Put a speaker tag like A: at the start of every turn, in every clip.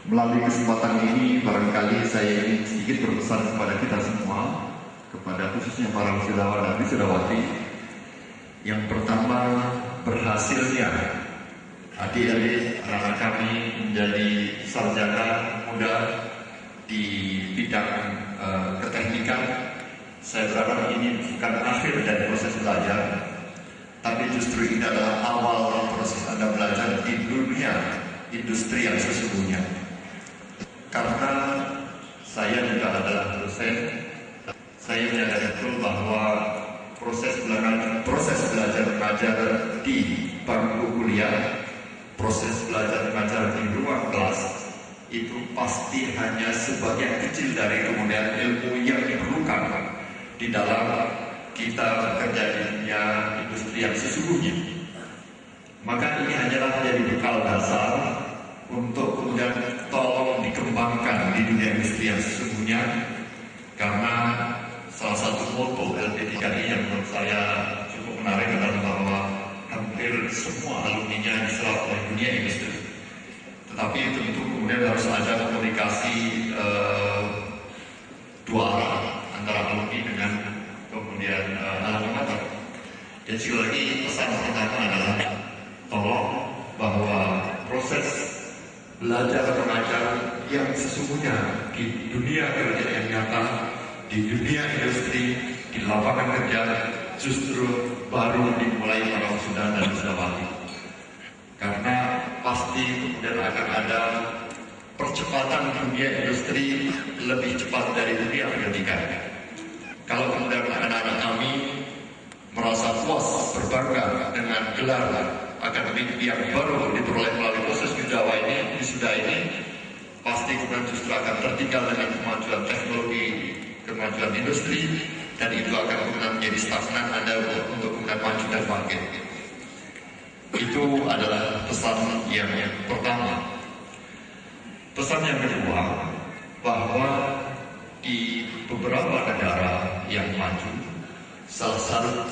A: Melalui kesempatan ini, barangkali saya ingin sedikit berpesan kepada kita semua, kepada khususnya para wisudawan dan wisudawati. Yang pertama, berhasilnya adik-adik anak kami menjadi sarjana muda di bidang keteknikan. Saya berharap ini bukan akhir dari proses belajar, tapi justru ini adalah awal proses Anda belajar di dunia industri yang sesungguhnya. Karena saya juga adalah dosen, saya menyadari betul bahwa proses belajar mengajar di bangku kuliah, proses belajar mengajar di ruang kelas itu pasti hanya sebagian kecil dari kemudian ilmu yang diperlukan di dalam kita bekerja di dunia industri yang sesungguhnya. Maka ini hanyalah menjadi bekal dasar untuk kemudian tolong dikembangkan di dunia industri yang sesungguhnya. Karena salah satu moto LP3I yang menurut saya cukup menarik adalah bahwa hampir semua alumninya diserap oleh dunia industri. Tetapi tentu kemudian harus ada komunikasi dua arah antara alumni dengan kemudian alumni mater. Dan sekali lagi pesan pertama adalah tolong bahwa proses belajar mengajar yang sesungguhnya di dunia kerja yang nyata, di dunia industri, di lapangan kerja justru baru dimulai para wisudawan dan wisudawati. Karena pasti kemudian akan ada percepatan dunia industri lebih cepat dari dunia pendidikan. Kalau kemudian anak-anak kami merasa puas berbangga dengan gelar akademik yang baru diperoleh melalui proses wisuda ini, pasti kemudian justru akan tertinggal dengan kemajuan teknologi, kemajuan industri, dan itu akan kemudian menjadi stagnan Anda untuk kemudian maju dan bangkit. Itu adalah pesan yang pertama. Pesan yang kedua, bahwa di beberapa negara yang maju, salah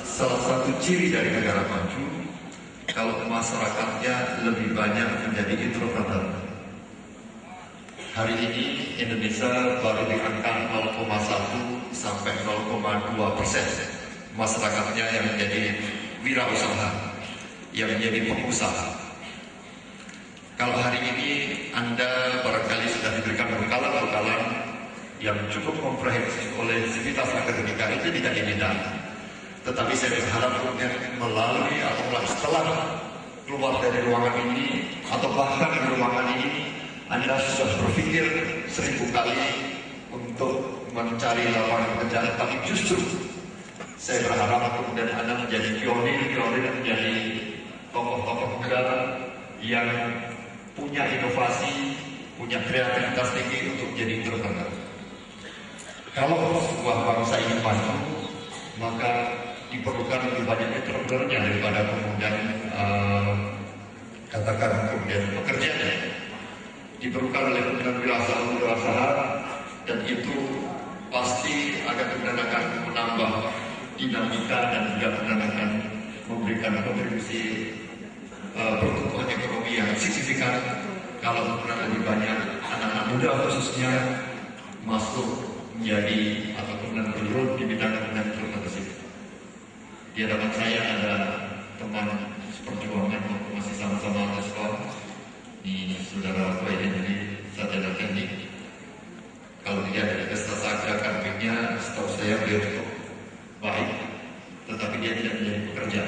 A: satu ciri dari negara maju, kalau masyarakatnya lebih banyak menjadi introvert. Hari ini Indonesia baru di angka 0,1 sampai 0,2% masyarakatnya yang menjadi wirausaha, yang menjadi pengusaha. Kalau hari ini Anda barangkali sudah diberikan bekalan-bekalan yang cukup komprehensif oleh sivitas akademika, itu tidak diminta. Tetapi saya berharap kemudian melalui atau setelah keluar dari ruangan ini atau bahkan di ruangan ini, Anda sudah berpikir 1000 kali untuk mencari lapangan pekerjaan. Tapi justru saya berharap kemudian Anda menjadi pionir menjadi tokoh-tokoh muda yang punya inovasi, punya kreativitas tinggi untuk menjadi entrepreneur. Kalau sebuah bangsa ingin maju, maka diperlukan lebih banyak entrepreneurnya daripada kemudian katakan kemudian pekerjanya. Diperlukan oleh kemudian wirausaha, dan itu pasti kemudian akan menambah dinamika dan juga kemudian akan memberikan kontribusi pertumbuhan ekonomi yang signifikan kalau kemudian lebih banyak anak-anak muda khususnya masuk menjadi atau kemudian bergelut di bidang entrepreneurship. Di hadapan saya ada teman seperjuangan masih sama-sama sekolah, ini saudara Baiden dari sarjana teknik. Kalau dia ada prestasi akademiknya, setahu saya beliau cukup baik, tetapi dia tidak menjadi pekerja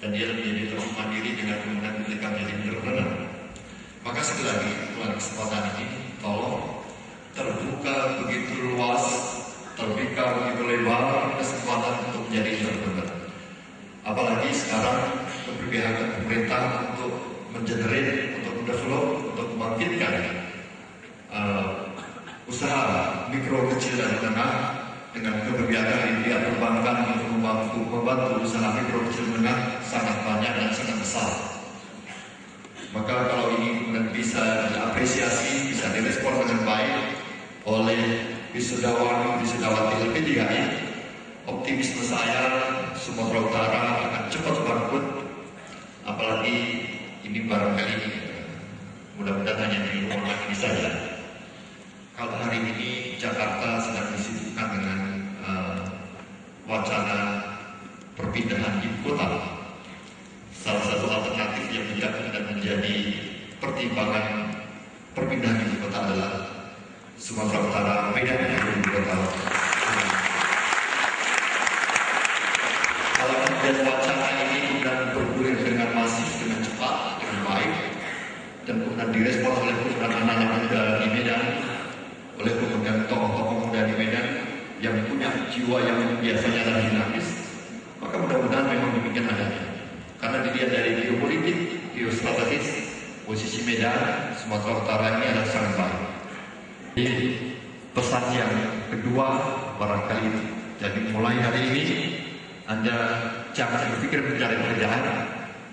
A: dan dia menjadi terus mandiri dengan kemudian ketika menjadi entrepreneur. Maka sekali lagi melalui kesempatan ini, tolong terbuka begitu luas, terbuka begitu lebar kesempatan untuk menjadi entrepreneur. Apalagi sekarang keberpihakan pemerintah untuk mengenerate, untuk mendevelop, untuk membangkitkan usaha mikro, kecil, dan menengah dengan keberpihakan di pihak perbankan untuk membantu usaha mikro, kecil, menengah sangat banyak dan sangat besar. Maka kalau ini kemudian bisa diapresiasi, bisa direspon dengan baik oleh wisudawan, wisudawati LP3I, optimisme saya Sumatera Utara akan cepat bangkit. Apalagi ini barangkali mudah-mudahan hanya hanya di ruangan ini saja. Kalau hari ini Jakarta sedang disibukkan dengan wacana perpindahan ibu kota, salah satu alternatif yang juga kemudian menjadi pertimbangan perpindahan ibu kota adalah Sumatera Utara, Medan menjadi ibu kota. Kalau kemudian wacana ini kemudian bergulir dengan masif, dengan cepat, dengan baik, dan kemudian direspon oleh kemudian anak-anak muda di Medan, oleh kemudian tokoh-tokoh muda di Medan yang punya jiwa yang biasanya adalah dinamis, maka mudah-mudahan memang demikian adanya. Karena dilihat dari geopolitik, geostrategis, posisi Medan, Sumatera Utara ini adalah sangat baik. Jadi pesan yang kedua barangkali, jadi mulai hari ini Anda jangan berpikir mencari pekerjaan,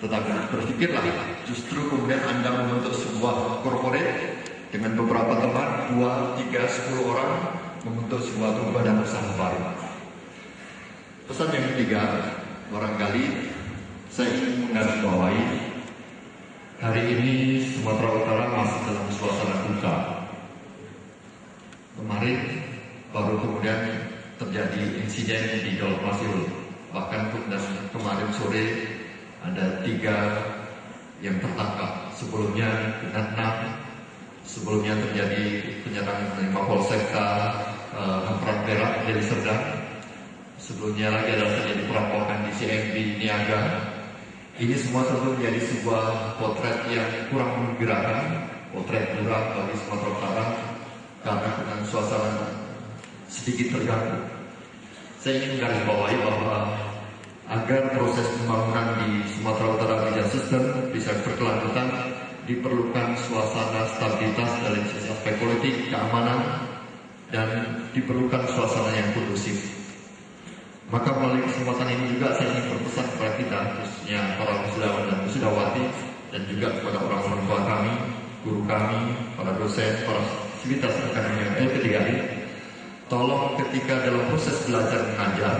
A: tetapi berpikirlah justru kemudian Anda membentuk sebuah korporat dengan beberapa teman, 2, 3, 10 orang, membentuk sebuah badan usaha baru. Pesan yang ketiga, barangkali saya ingin menggarisbawahi, hari ini Sumatera Utara masih dalam suasana duka. Kemarin baru kemudian terjadi insiden di Dolok Masiul. Bahkan kemarin sore ada 3 yang tertangkap. Sebelumnya dengan 6. Sebelumnya terjadi penyerangan dari Mapolsekta Hamparan Perak, Deli Serdang. Sebelumnya lagi adalah terjadi perampokan di CMB Niaga. Ini semua tentu menjadi sebuah potret yang kurang menggembirakan, potret buruk bagi Sumatera Utara karena dengan suasana sedikit terganggu. Saya ingin menggarisbawahi bahwa agar proses pembangunan di Sumatera Utara bisa sustain, bisa berkelanjutan, diperlukan suasana stabilitas dari sisi aspek politik, keamanan, dan diperlukan suasana yang kondusif. Maka melalui kesempatan ini juga saya ingin berpesan kepada kita, khususnya para wisudawan dan wisudawati, dan juga kepada orang-orang tua kami, guru kami, para dosen, para sivitas akademik LP3I, tolong ketika dalam proses belajar mengajar,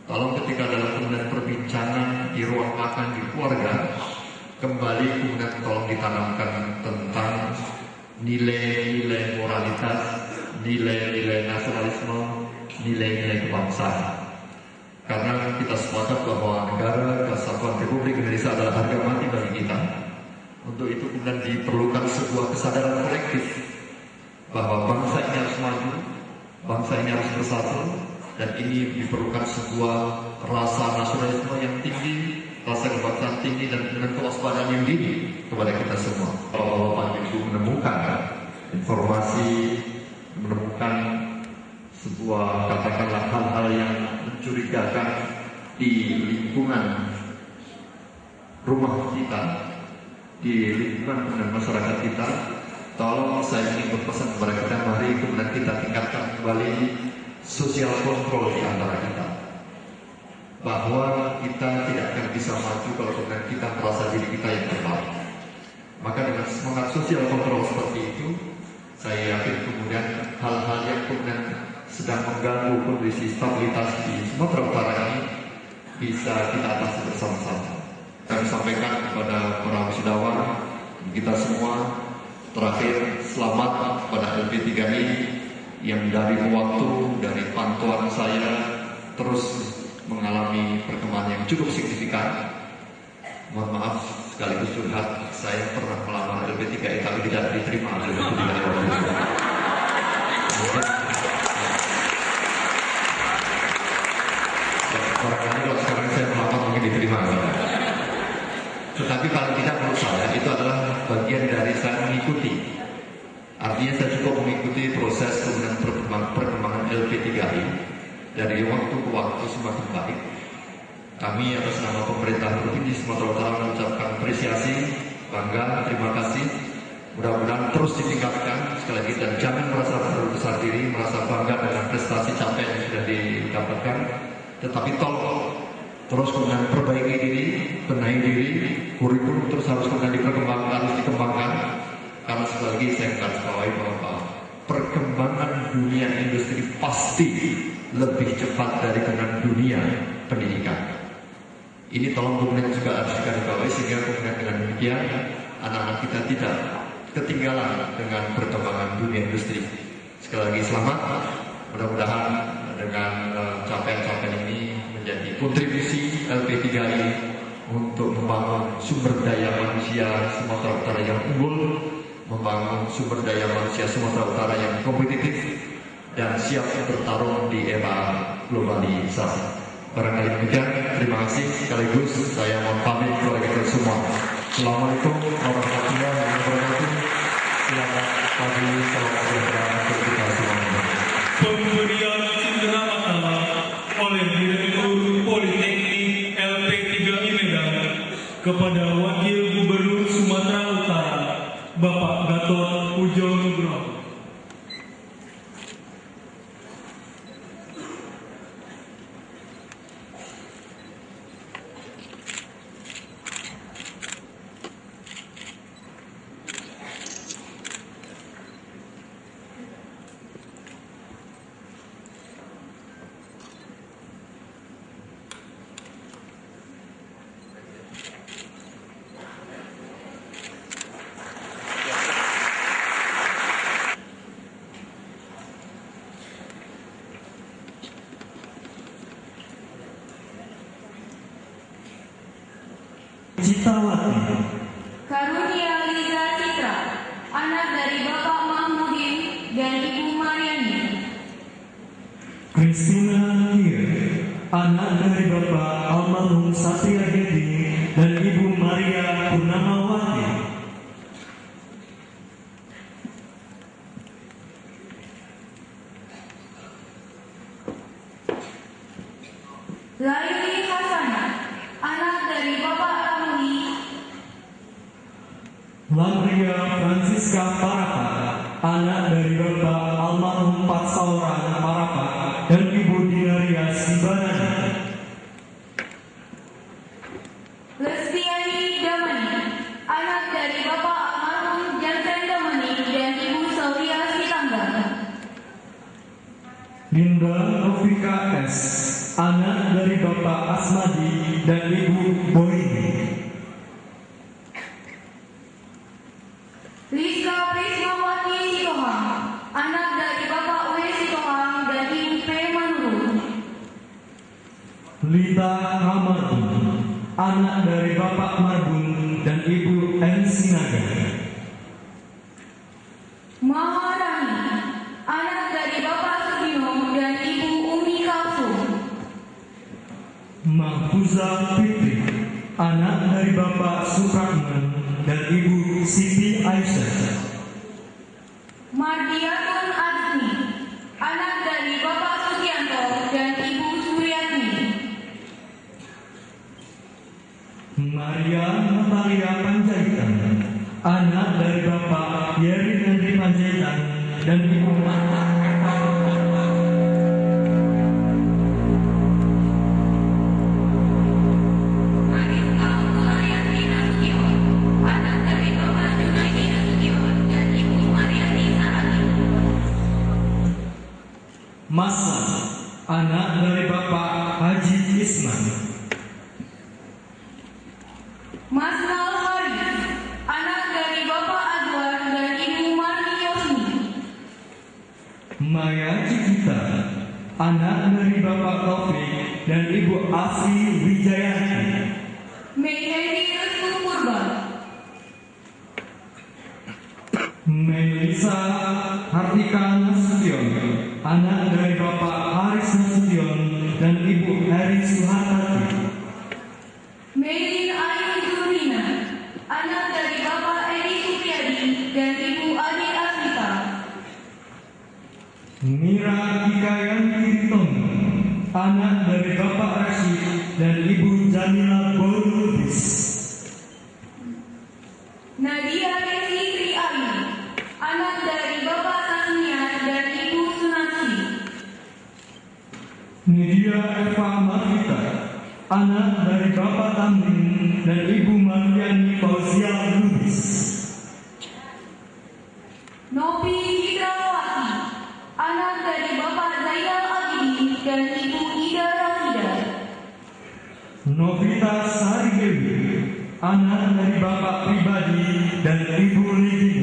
A: tolong ketika dalam kemudian perbincangan di ruang makan di keluarga, kembali kemudian tolong ditanamkan tentang nilai-nilai moralitas, nilai-nilai nasionalisme, nilai-nilai kebangsaan. Karena kita sepakat bahwa negara Kesatuan Republik Indonesia adalah harga mati bagi kita. Untuk itu kemudian diperlukan sebuah kesadaran kolektif bahwa bangsa ini harus maju, bangsa ini harus bersatu, dan ini diperlukan sebuah rasa nasionalisme yang tinggi, rasa kebangsaan tinggi, dan dengan kewaspadaan yang tinggi kepada kita semua. Kalau Bapak Ibu menemukan informasi, menemukan sebuah katakanlah hal-hal yang mencurigakan di lingkungan rumah kita, di lingkungan masyarakat kita, tolong saya ingin berpesan kepada kita, mari kemudian kita tingkatkan kembali social control di antara kita. Bahwa kita tidak akan bisa maju kalau kemudian kita merasa diri kita yang terbaik. Maka dengan semangat social control seperti itu, saya yakin kemudian hal-hal yang kemudian sedang mengganggu kondisi stabilitas di Sumatera Utara ini bisa kita atasi bersama-sama. Kami sampaikan kepada para wisudawan kita semua, terakhir selamat kepada LP3I yang dari waktu, dari pantauan saya terus mengalami perkembangan yang cukup signifikan. Mohon maaf sekaligus curhat, saya pernah melamar LP3I tapi tidak diterima oleh LP3I waktu itu. Barangkali kalau sekarang saya melamar mungkin diterima. Tetapi paling tidak menurut saya itu adalah bagian dari saya mengikuti. Artinya saya cukup mengikuti proses kemudian perkembangan LP3I dari waktu ke waktu semakin baik. Kami atas nama pemerintah Provinsi Sumatera Utara mengucapkan apresiasi, bangga, terima kasih. Mudah-mudahan terus ditingkatkan sekali lagi dan jangan merasa besar diri, merasa bangga dengan prestasi capaian yang sudah didapatkan. Tetapi tolong terus kemudian perbaiki diri, benahi diri, kurikulum terus harus kemudian dikembangkan. Karena sekali lagi saya garis bawahi bahwa perkembangan dunia industri pasti lebih cepat dari dengan dunia pendidikan. Ini tolong kemudian juga harus digarisbawahi sehingga kemudian dengan demikian anak-anak kita tidak ketinggalan dengan perkembangan dunia industri. Sekali lagi selamat, mudah-mudahan dengan capaian-capaian ini menjadi kontribusi LP3I untuk membangun sumber daya manusia Sumatera Utara yang unggul, membangun sumber daya manusia Sumatera Utara yang kompetitif dan siap bertarung di era globalisasi. Barangkali demikian, terima kasih sekaligus saya mohon pamit kepada kita semua. Assalamualaikum warahmatullahi wabarakatuh. Selamat pagi, selamat sejahtera untuk kita semuanya.
B: Pemberian cindera mata oleh Direktur Politeknik LP3I Medan kepada Wakil Gubernur Sumatera Utara, Bapak Gatot Pujo Nugroho.
C: Citrawati
D: Karunia Liza Citra, anak dari Bapak Mahmudin dan Ibu Mariani.
C: Christina Kier, anak dari Bapak almarhum Satria Gedi dan Ibu Maria Purnamawati.
D: Laili Hasanah, anak dari Bapak Ramli.
C: Lamria Francisca Parapa, anak dari Bapak almarhum Patsauran Parapa dan Ibu Dinaria Sibarani.
D: Lestiani Damani, anak dari Bapak almarhum Jansen Damani dan Ibu Saulia Sitangga.
C: Linda Novika S, anak dari Bapak Asmadi dan Ibu Boyni.
D: Lisa Prismawati Sitohang, anak dari Bapak W. Sitohang dan Ibu P. Manurung.
C: Lita Hamadu, anak dari Bapak Marbun dan Ibu M. Sinaga.
D: Maharani, anak dari Bapak Sugino dan Ibu Umi Kalsum.
C: Mahfuza Fitri, anak dari Bapak Supratman dan Ibu Siti Aisyah.
D: Mardiatun Azmi, anak dari Bapak Sugianto dan Ibu Suryatni.
C: Maria Natalia Panjaitan, anak dari Bapak Yeri Nandri Panjaitan dan Ibu Mata. Masa, anak dari Bapak Haji Isman.
D: Masnal Haris, anak dari Bapak Azwar dan Ibu Marni Yosni.
C: Maya Cikita, anak dari Bapak Taufik dan Ibu Asri Wijayanti.
D: Mehendi Restu Purba.
C: Melisa Hartika Nasution, anak dari Bapak Haris Nasution dan Ibu Heri Suhartati.
D: Melin Ayu Zurina, anak dari Bapak Edi Supriyadi dan Ibu Adi Asmita.
C: Mira Ikayanti Ritono, anak dari Bapak Rashid dan Ibu Jamila Borulubis.
D: Nadia Desi Tri Ayu, anak dari Bapak Tasnia dan Ibu Sunarsi.
C: Nidia Eva Marvita, anak dari Bapak Tamrin dan Ibu Marliani Fauzia Lubis.
D: Nopi Hidrawati, anak dari Bapak Zainal Abidin dan Ibu Ida Rafida.
C: Novita Sari Dewi, anak dari Bapak Pribadi dan Ibu Lidi